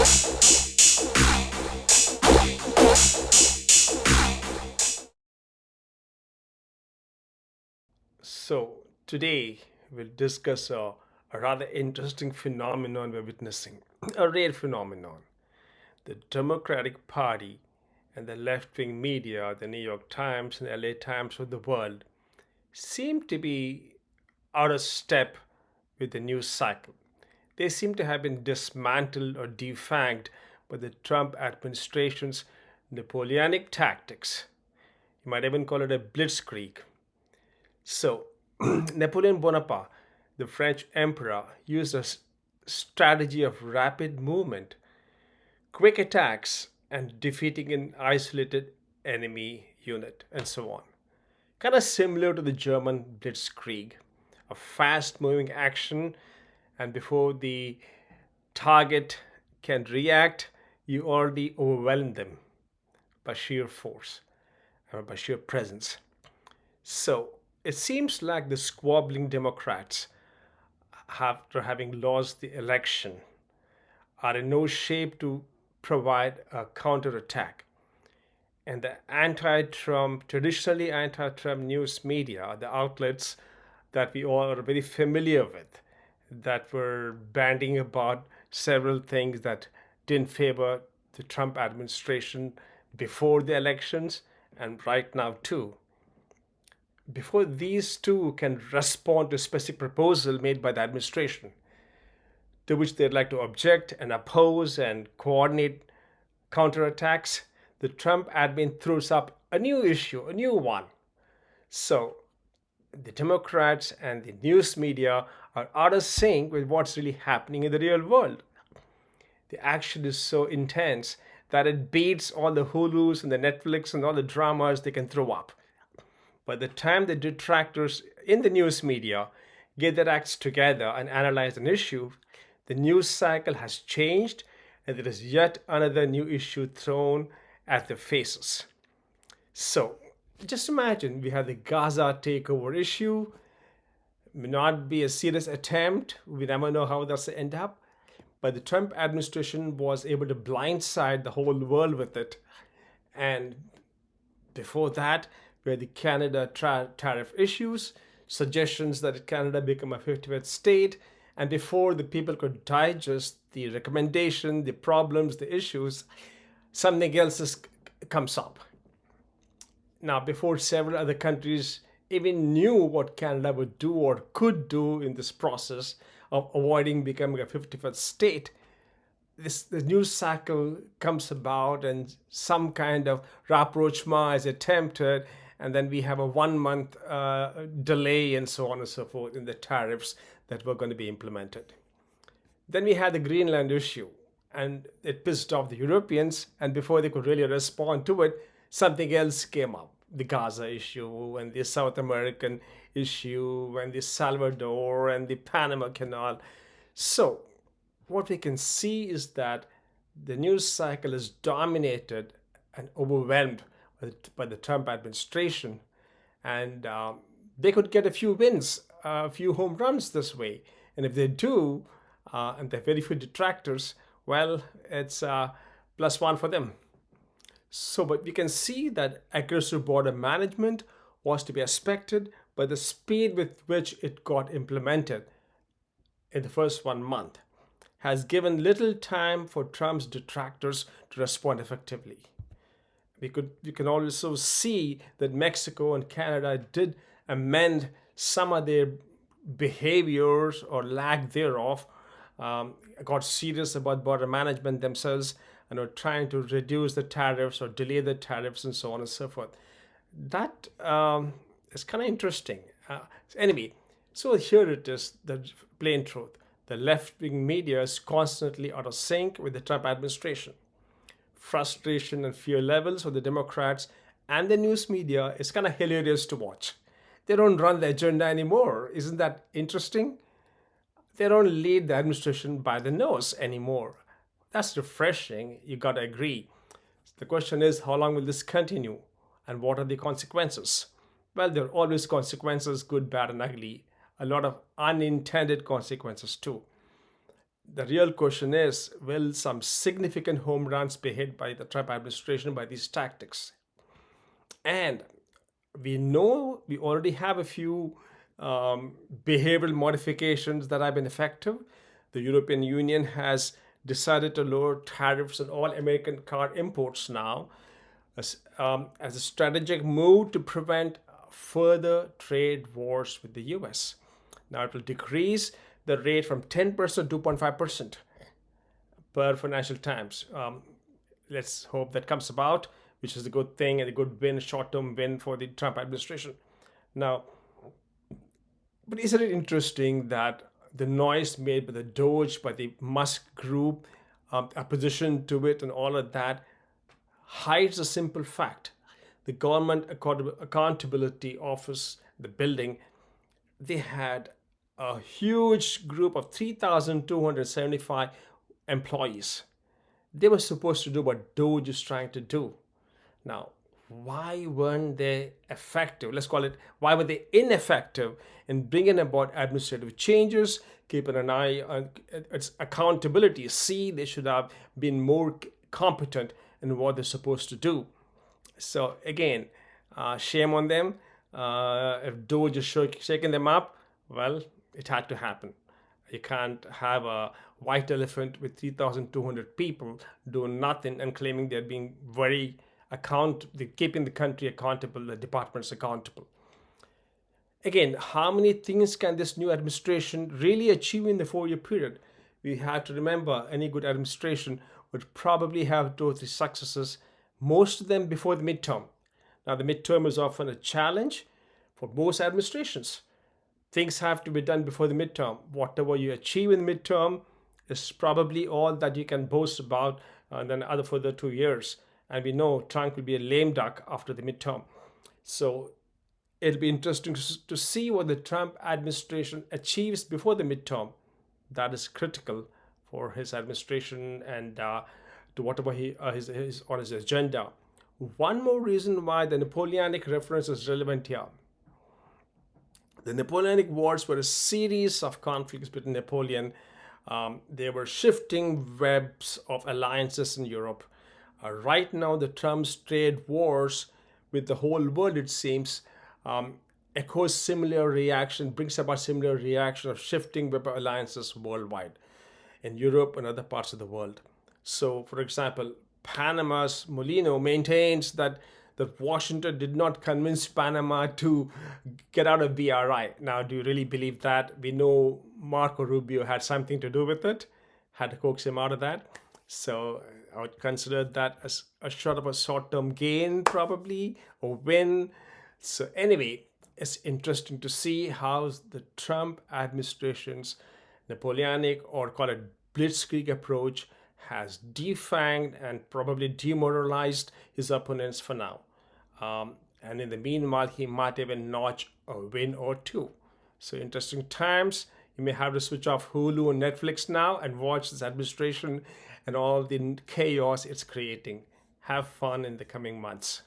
So, today we'll discuss a rather interesting phenomenon we're witnessing, a rare phenomenon. The Democratic Party and the left wing media, the New York Times and LA Times of the world, seem to be out of step with the news cycle. They seem to have been dismantled or defanged by the Trump administration's Napoleonic tactics. You might even call it a blitzkrieg. So, Napoleon Bonaparte, the French emperor, used a strategy of rapid movement, quick attacks, and defeating an isolated enemy unit, and so on. Kind of similar to the German Blitzkrieg, a fast moving action, and before the target can react, you already overwhelm them by sheer force or by sheer presence. So it seems like the squabbling Democrats, after having lost the election, are in no shape to provide a counterattack. And the anti Trump, traditionally anti Trump news media, the outlets that we all are very familiar with, that were bandying about several things that didn't favor the Trump administration before the elections and right now too. Before these two can respond to a specific proposal made by the administration, to which they'd like to object and oppose and coordinate counterattacks, the Trump admin throws up a new issue, a new one. So the Democrats and the news media are out of sync with what's really happening in the real world. The action is so intense that it beats all the Hulus and the Netflix and all the dramas they can throw up. By the time the detractors in the news media get their acts together and analyze an issue, the news cycle has changed and there is yet another new issue thrown at their faces. So, just imagine we have the Gaza takeover issue. May not be a serious attempt. We never know how that's end up. But the Trump administration was able to blindside the whole world with it. And before that, were the Canada tariff issues, suggestions that Canada become a 50th state, and before the people could digest the recommendation, the problems, the issues, something else comes up. Now, before several other countries even knew what Canada would do or could do in this process of avoiding becoming a 51st state, the news cycle comes about and some kind of rapprochement is attempted, and then we have a 1 month delay and so on and so forth in the tariffs that were going to be implemented. Then we had the Greenland issue, and it pissed off the Europeans, and before they could really respond to it, something else came up. The Gaza issue, and the South American issue, and the Salvador, and the Panama Canal. So, what we can see is that the news cycle is dominated and overwhelmed by the Trump administration, and they could get a few wins, a few home runs this way. And if they do, and they're very few detractors, well, it's +1 for them. So, but we can see that aggressive border management was to be expected, but the speed with which it got implemented in the first 1 month has given little time for Trump's detractors to respond effectively. We can also see that Mexico and Canada did amend some of their behaviors or lack thereof, got serious about border management themselves, and are trying to reduce the tariffs or delay the tariffs and so on and so forth. That is kind of interesting. Anyway, so here it is, the plain truth. The left-wing media is constantly out of sync with the Trump administration. Frustration and fear levels of the Democrats and the news media is kind of hilarious to watch. They don't run the agenda anymore. Isn't that interesting? They don't lead the administration by the nose anymore. That's refreshing. You got to agree. The question is, how long will this continue? And what are the consequences? Well, there are always consequences, good, bad, and ugly. A lot of unintended consequences, too. the real question is, will some significant home runs be hit by the Trump administration by these tactics? And we know we already have a few behavioral modifications that have been effective. The European Union has decided to lower tariffs on all American car imports now as a strategic move to prevent further trade wars with the US. Now it will decrease the rate from 10% to 2.5% per Financial Times. Let's hope that comes about, which is a good thing and a good win, short-term win for the Trump administration. Now, but isn't it interesting that the noise made by the Doge, by the Musk group, opposition to it, and all of that hides a simple fact. The Government Accountability Office, the building, they had a huge group of 3,275 employees. They were supposed to do what Doge is trying to do. Now, why weren't they effective? Let's call it, why were they ineffective in bringing about administrative changes, keeping an eye on its accountability? See, they should have been more competent in what they're supposed to do. So again, shame on them. If Doge is shaking them up, well, it had to happen. You can't have a white elephant with 3,200 people doing nothing and claiming they're being keeping the country accountable, the departments accountable. Again, how many things can this new administration really achieve in the 4-year period? We have to remember any good administration would probably have 2 or 3 successes, most of them before the midterm. Now, the midterm is often a challenge for most administrations. Things have to be done before the midterm. Whatever you achieve in the midterm is probably all that you can boast about then other further 2 years. And we know Trump will be a lame duck after the midterm. So it'll be interesting to see what the Trump administration achieves before the midterm. That is critical for his administration and to whatever he is on his agenda. One more reason why the Napoleonic reference is relevant here. The Napoleonic Wars were a series of conflicts between Napoleon. They were shifting webs of alliances in Europe. Right now, the Trump's trade wars with the whole world, it seems, echoes similar reaction, brings about similar reaction of shifting web alliances worldwide, in Europe and other parts of the world. So, for example, Panama's Molino maintains that Washington did not convince Panama to get out of BRI. Now, do you really believe that? We know Marco Rubio had something to do with it, had to coax him out of that. So I would consider that as a short-term gain, probably, or win. So anyway, it's interesting to see how the Trump administration's Napoleonic, or call it Blitzkrieg approach, has defanged and probably demoralized his opponents for now. And in the meanwhile, he might even notch a win or 2. So interesting times. You may have to switch off Hulu and Netflix now and watch this administration and all the chaos it's creating. Have fun in the coming months.